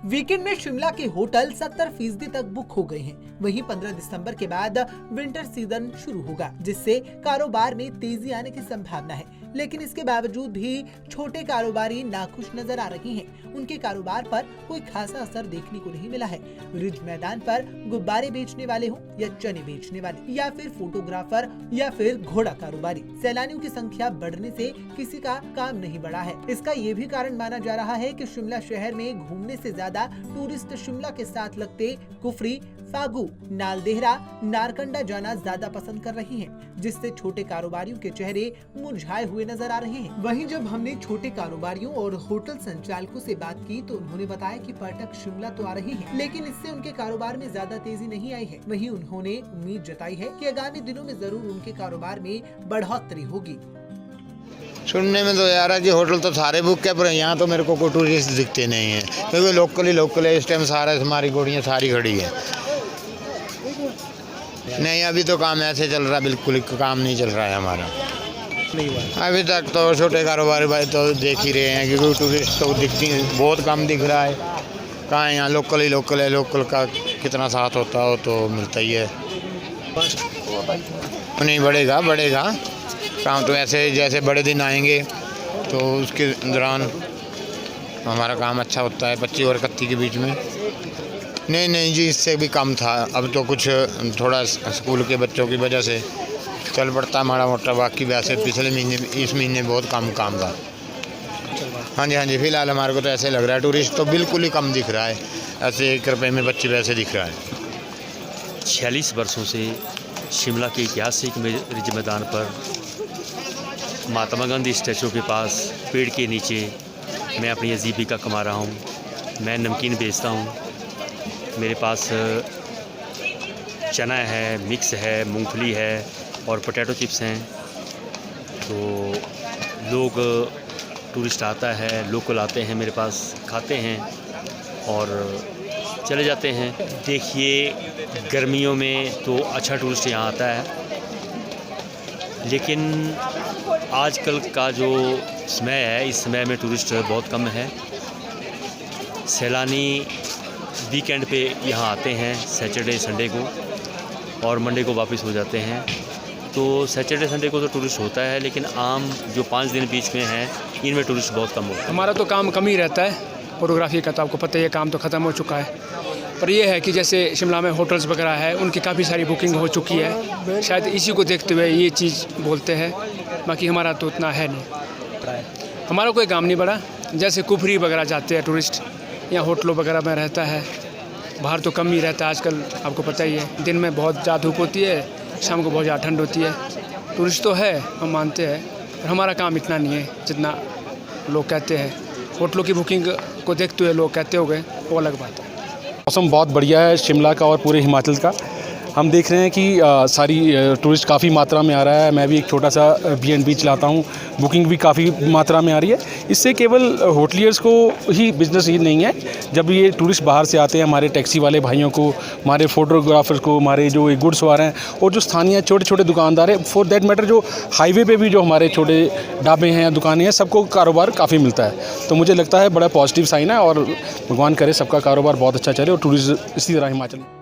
Weekend में शिमला के hotel 70% तक बुक हो गए हैं। वहीं 15 दिसंबर के बाद विंटर सीजन शुरू होगा, जिससे कारोबार में तेजी आने की संभावना है। लेकिन इसके बावजूद भी छोटे कारोबारी नाखुश नजर आ रहे हैं। उनके कारोबार पर कोई खासा असर देखने को नहीं मिला है। रिज मैदान पर गुब्बारे बेचने वाले हो या चने बेचने वाले या फिर फोटोग्राफर या फिर घोड़ा कारोबारी, सैलानियों की संख्या बढ़ने से किसी का काम नहीं बढ़ा है। इसका ये भी कारण माना जा रहा है कि शिमला शहर में घूमने से ज्यादा टूरिस्ट शिमला के साथ लगते कुफरी, फागू, नालदेहरा, नारकंडा जाना ज्यादा पसंद कर रहे हैं, जिससे छोटे कारोबारियों के चेहरे मुरझाए हुए नजर आ रहे हैं। वहीं जब हमने छोटे कारोबारियों और होटल संचालकों से बात की तो उन्होंने बताया कि पर्यटक शिमला तो आ रहे हैं, लेकिन इससे उनके कारोबार में ज्यादा तेजी नहीं आई है। वहीं उन्होंने उम्मीद जताई है कि आगामी दिनों में जरूर उनके कारोबार में बढ़ोतरी होगी। सुनने में तो यार है कि होटल तो सारे बुक है, पर यहाँ तो मेरे को कोई टूरिस्ट दिखते नहीं है, क्योंकि लोकल है। इस टाइम सारा हमारी गोड़ियाँ सारी खड़ी है। नहीं, अभी तो काम ऐसे चल रहा है, बिल्कुल काम नहीं चल रहा है हमारा अभी तक। तो छोटे कारोबारी भाई तो देख ही रहे हैं, क्योंकि टूरिस्ट तो दिखती बहुत कम दिख रहा है। कहाँ है, यहाँ लोकल है। लोकल का कितना साथ होता हो तो मिलता ही है। नहीं, बढ़ेगा काम तो ऐसे जैसे बड़े दिन आएंगे तो उसके दौरान हमारा काम अच्छा होता है। 25 और 31 के बीच में नहीं जी, इससे भी कम था। अब तो कुछ थोड़ा स्कूल के बच्चों की वजह से चल पड़ता माड़ा मोटा, बाकी वैसे पिछले महीने इस महीने बहुत कम काम था। हाँ जी, फिलहाल हमारे को तो ऐसे लग रहा है टूरिस्ट तो बिल्कुल ही कम दिख रहा है। ऐसे 1 रुपये में बच्चे वैसे दिख रहा है। 46 वर्षों से शिमला के ऐतिहासिक रिज मैदान पर महात्मा गांधी स्टैचू के पास पेड़ के नीचे मैं अपनी आजीविका कमा रहा हूँ। मैं नमकीन बेचता हूँ। मेरे पास चना है, मिक्स है, मूंगफली है और पोटैटो चिप्स हैं। तो लोग टूरिस्ट आता है, लोकल आते हैं मेरे पास, खाते हैं और चले जाते हैं। देखिए, गर्मियों में तो अच्छा टूरिस्ट यहाँ आता है, लेकिन आजकल का जो समय है, इस समय में टूरिस्ट बहुत कम है। सैलानी वीकेंड पे यहाँ आते हैं, सैटरडे संडे को, और मंडे को वापस हो जाते हैं। तो सैटरडे संडे को तो टूरिस्ट होता है, लेकिन आम जो 5 दिन बीच में हैं, इनमें टूरिस्ट बहुत कम होता है। हमारा तो काम कम ही रहता है। फोटोग्राफी का तो आपको पता ही है, काम तो ख़त्म हो चुका है। पर यह है कि जैसे शिमला में होटल्स वगैरह है, उनकी काफ़ी सारी बुकिंग हो चुकी है। शायद इसी को देखते हुए ये चीज़ बोलते हैं, बाकी हमारा तो उतना है नहीं। हमारा कोई काम नहीं बढ़ा। जैसे कुफरी वगैरह जाते हैं टूरिस्ट, या होटलों वगैरह में रहता है। बाहर तो कम ही रहता है आजकल, आपको पता ही है। दिन में बहुत ज़्यादा धूप होती है, शाम को बहुत ज़्यादा ठंड होती है। टूरिस्ट तो है, हम मानते हैं, पर हमारा काम इतना नहीं है जितना लोग कहते हैं। होटलों की बुकिंग को देखते हुए लोग कहते हो गए, वो अलग बात है। मौसम बहुत बढ़िया है शिमला का और पूरे हिमाचल का। हम देख रहे हैं कि सारी टूरिस्ट काफ़ी मात्रा में आ रहा है। मैं भी एक छोटा सा B&B चलाता हूँ, बुकिंग भी काफ़ी मात्रा में आ रही है। इससे केवल होटलियर्स को ही बिजनेस ही नहीं है, जब ये टूरिस्ट बाहर से आते हैं, हमारे टैक्सी वाले भाइयों को, हमारे फोटोग्राफर्स को, हमारे जो गुड्स वाले हैं और जो स्थानीय छोटे छोटे दुकानदार हैं, फॉर दैट मैटर जो हाईवे पे भी जो हमारे छोटे ढाबे हैं, दुकानें हैं, सबको कारोबार काफ़ी मिलता है। तो मुझे लगता है बड़ा पॉजिटिव साइन है और भगवान करे सबका कारोबार बहुत अच्छा चले और टूरिस्ट इसी तरह हिमाचल में।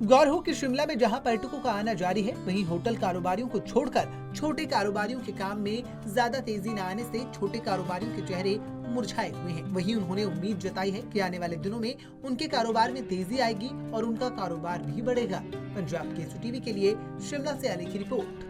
गौर हो कि शिमला में जहां पर्यटकों का आना जारी है, वहीं होटल कारोबारियों को छोड़कर छोटे कारोबारियों के काम में ज्यादा तेजी न आने से छोटे कारोबारियों के चेहरे मुरझाए हुए हैं। वहीं उन्होंने उम्मीद जताई है कि आने वाले दिनों में उनके कारोबार में तेजी आएगी और उनका कारोबार भी बढ़ेगा। पंजाब केसरी टीवी के लिए शिमला से अली की रिपोर्ट।